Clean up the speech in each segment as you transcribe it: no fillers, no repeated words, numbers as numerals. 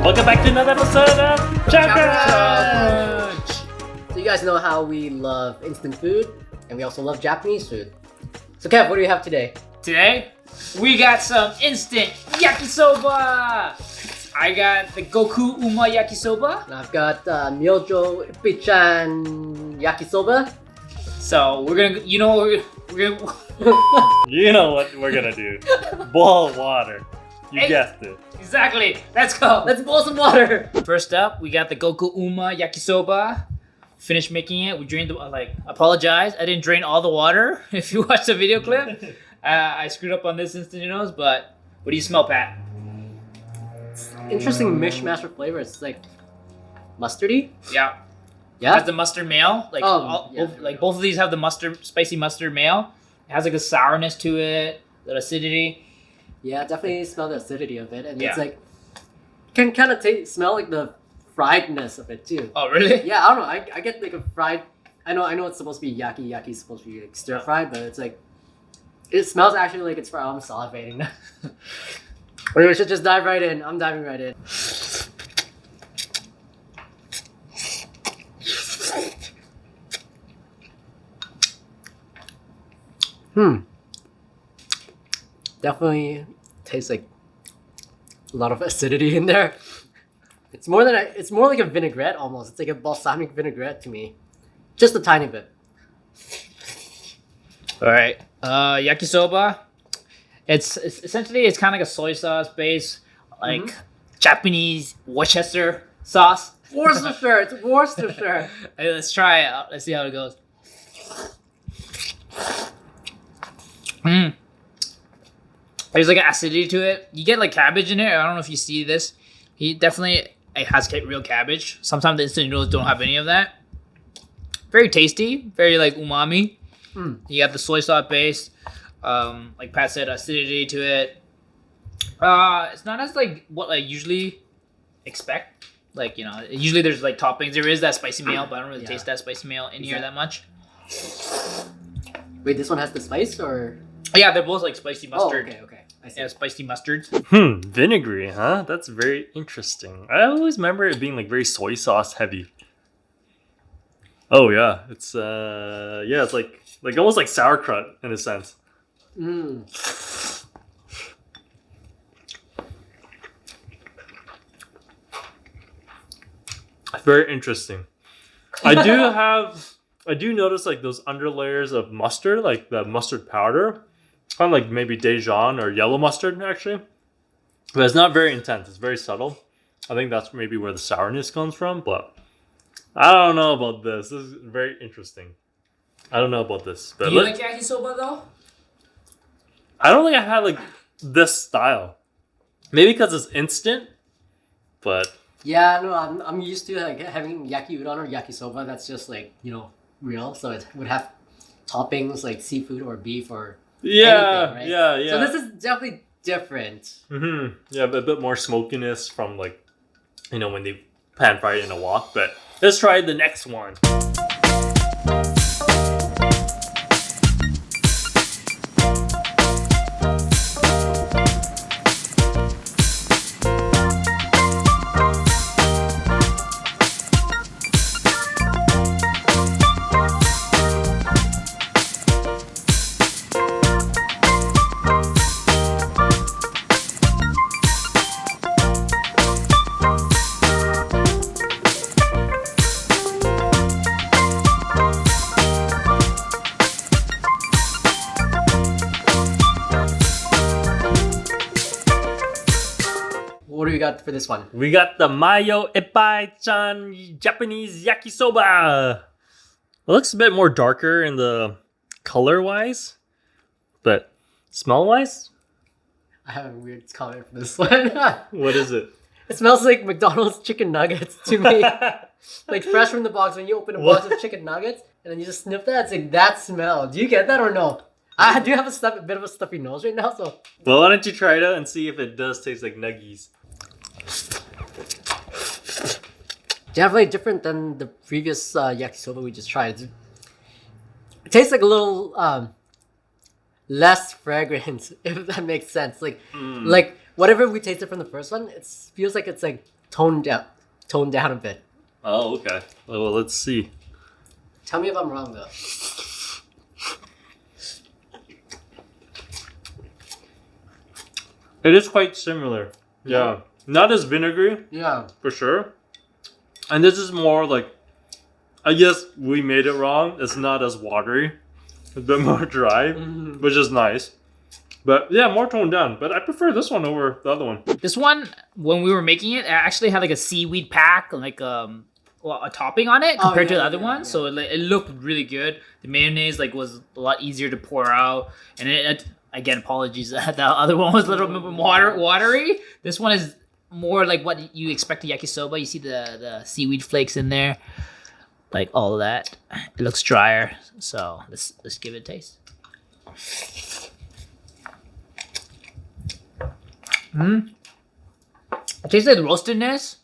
Welcome back to another episode of Chau Family. So you guys know how we love instant food, and we also love Japanese food. So Kev, what do we have today? Today, we got some instant yakisoba. I got the Goku-Uma Yakisoba. And I've got Myojo Ippeichan Yakisoba. So we're gonna, we're gonna. You know what we're gonna do. Boil water. You Hey. guessed it. Exactly. Let's go. Let's boil some water. First up, we got the Goku-Uma Yakisoba. Finished making it. We drained the apologize. I didn't drain all the water. If you watch the video clip, I screwed up on this instant noodles. But what do you smell, Pat? Interesting mishmash of flavors. It's like mustardy. Yeah. Yeah. Has the mustard mayo. Like both of these have the spicy mustard mayo. It has like a sourness to it, the acidity. Yeah, definitely smell the acidity of it, and Yeah. it's like can kind of smell like the friedness of it too. Oh, really? Yeah, I don't know. I get like a fried. I know it's supposed to be yaki. Yaki is supposed to be like stir fried, but it's like it smells actually like it's fried. I'm salivating now. We should just dive right in. I'm diving right in. Definitely tastes like a lot of acidity in there. It's more like a vinaigrette almost. It's like a balsamic vinaigrette to me. Just a tiny bit. All right. Yakisoba. It's essentially kind of like a soy sauce base, like Japanese Worcester sauce. Worcestershire. It's Worcestershire. Hey, let's try it out. Let's see how it goes. There's like an acidity to it. You get like cabbage in it. I don't know if you see this. It has real cabbage. Sometimes the instant noodles don't have any of that. Very tasty. Very like umami. You got the soy sauce base. Like Pat said, acidity to it. It's not as like what I usually expect. Like, usually there's like toppings. There is that spicy mayo, but I don't really taste that spicy mayo in here that much. Wait, this one has the spice or? Yeah, they're both like spicy mustard. Oh, okay. I see. Yeah, spicy mustards. Vinegary, huh? That's very interesting. I always remember it being like very soy sauce heavy. Oh yeah, it's it's like almost like sauerkraut in a sense. Very interesting. I do notice like those underlayers of mustard, like the mustard powder, kind of like maybe Dijon or yellow mustard actually, but it's not very intense. It's very subtle. I think that's maybe where the sourness comes from, but I don't know about this. This is very interesting. I don't know about this, but Do you like yakisoba though? I don't think I had like this style. Maybe because it's instant, but Yeah, no, I'm used to like having yaki udon or yakisoba. That's just like real. So it would have toppings like seafood or beef or anything, right? yeah. So this is definitely different. Yeah, but a bit more smokiness from like, when they pan fry it in a wok. But let's try the next one. What do we got for this one? We got the Myojo Ippeichan Japanese Yakisoba. It looks a bit more darker in the color-wise, but smell-wise? I have a weird comment for this one. What is it? It smells like McDonald's chicken nuggets to me. Like fresh from the box when you open a box of chicken nuggets and then you just sniff that. It's like that smell. Do you get that or no? I do have a bit of a stuffy nose right now, so. Well, why don't you try it out and see if it does taste like nuggies? Definitely different than the previous yakisoba we just tried. It tastes like a little less fragrant, if that makes sense. Like whatever we tasted from the first one, it feels like it's like toned down a bit. Oh, okay. Well, let's see. Tell me if I'm wrong though. It is quite similar. Yeah. Not as vinegary, Yeah. for sure. And this is more like, I guess we made it wrong. It's not as watery. It's a bit more dry, which is nice. But yeah, more toned down. But I prefer this one over the other one. This one, when we were making it actually had like a seaweed pack, like a topping on it compared to the other one. So it looked really good. The mayonnaise like was a lot easier to pour out, and it again, apologies that the other one was a little bit more watery. This one is more like what you expect a yakisoba. You see the seaweed flakes in there, like all of that. It looks drier. So let's give it a taste. It tastes like the roastedness.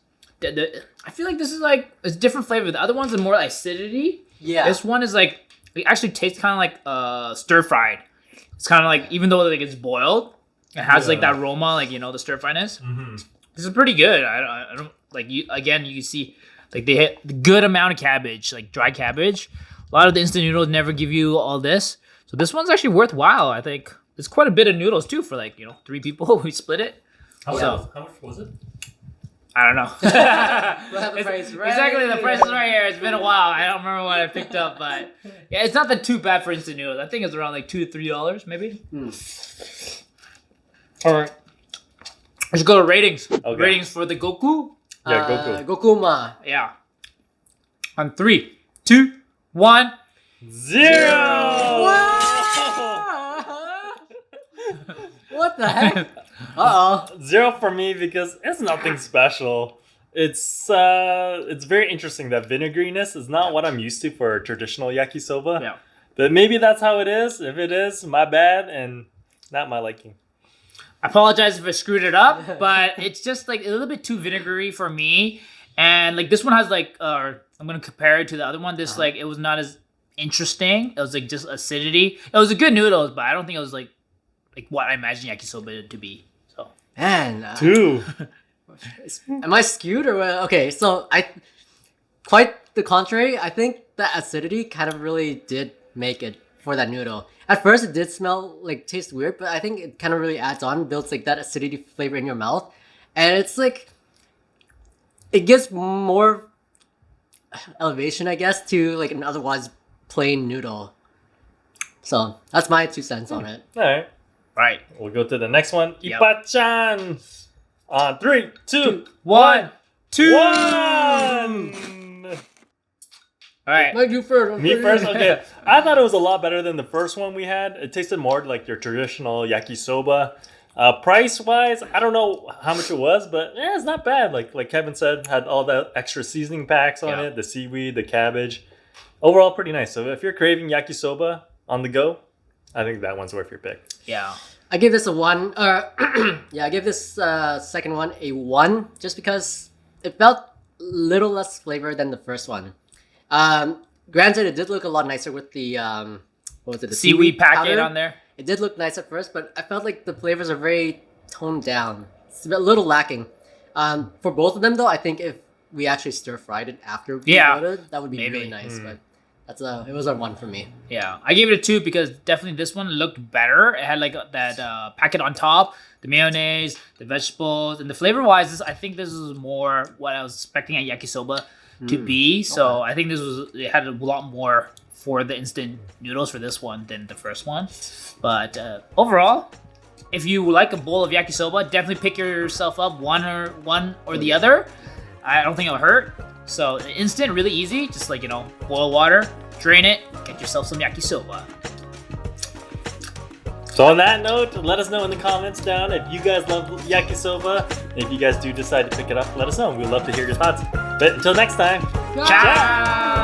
I feel like this is like it's different flavor. The other one's are more like acidity. Yeah. This one is like it actually tastes kind of like stir fried. It's kind of like even though like it's boiled, it has like that aroma, like the stir friedness. This is pretty good. I don't like you again. You can see like they hit the good amount of cabbage, like dry cabbage. A lot of the instant noodles never give you all this, so this one's actually worthwhile. I think it's quite a bit of noodles too for like 3 people. We split it. How much was it? I don't know. We'll have the price right exactly, the price is here. right here. It's been a while. I don't remember what I picked up, but yeah, it's not that too bad for instant noodles. I think it's around like $2 to $3, maybe. All right. Let's go to ratings. Okay. Ratings for the Goku. Yeah, Goku. Gokuma. Yeah. On 3, 2, 1. 0. What the heck? Uh-oh. 0 for me because it's nothing special. It's very interesting that vinegriness is not what I'm used to for traditional yakisoba. Yeah. But maybe that's how it is. If it is, my bad and not my liking. I apologize if I screwed it up, but it's just like a little bit too vinegary for me. And like this one has like, I'm gonna compare it to the other one. This like it was not as interesting. It was like just acidity. It was a good noodles, but I don't think it was like what I imagine yakisoba to be. So Man. 2. Am I skewed or what? Okay, so quite the contrary. I think the acidity kind of really did make it for that noodle. At first, it did smell like taste weird, but I think it kind of really adds on, builds like that acidity flavor in your mouth, and it's like it gives more elevation, I guess, to like an otherwise plain noodle. So that's my 2 cents on it. All right. right. We'll go to the next one. Yep. Ippei-Chan. On 3, 2, 1, 2. 1. All right. Mike, you first. Me first? Okay. I thought it was a lot better than the first one we had. It tasted more like your traditional yakisoba. Price-wise, I don't know how much it was, but it's not bad. Like Kevin said, had all the extra seasoning packs on it, the seaweed, the cabbage. Overall, pretty nice. So if you're craving yakisoba on the go, I think that one's worth your pick. Yeah. I give this a 1. I give this second one a 1 just because it felt a little less flavor than the first one. Granted, it did look a lot nicer with the what was it? The Seaweed packet powder. on there. It did look nice at first, but I felt like the flavors are very toned down. It's a little lacking. For both of them, though, I think if we actually stir fried it after we loaded, that would be really nice. But it was a 1 for me. Yeah, I gave it a 2 because definitely this one looked better. It had like that packet on top, the mayonnaise, the vegetables, and the flavor-wise, I think this is more what I was expecting at yakisoba to be. So I think it had a lot more for the instant noodles for this one than the first one. But overall, if you like a bowl of yakisoba, definitely pick yourself up one or the other. I don't think it'll hurt. So instant, really easy. Just like boil water, drain it, get yourself some yakisoba. So on that note, let us know in the comments down if you guys love yakisoba. If you guys do decide to pick it up, let us know. We'd love to hear your thoughts. But until next time, Ciao!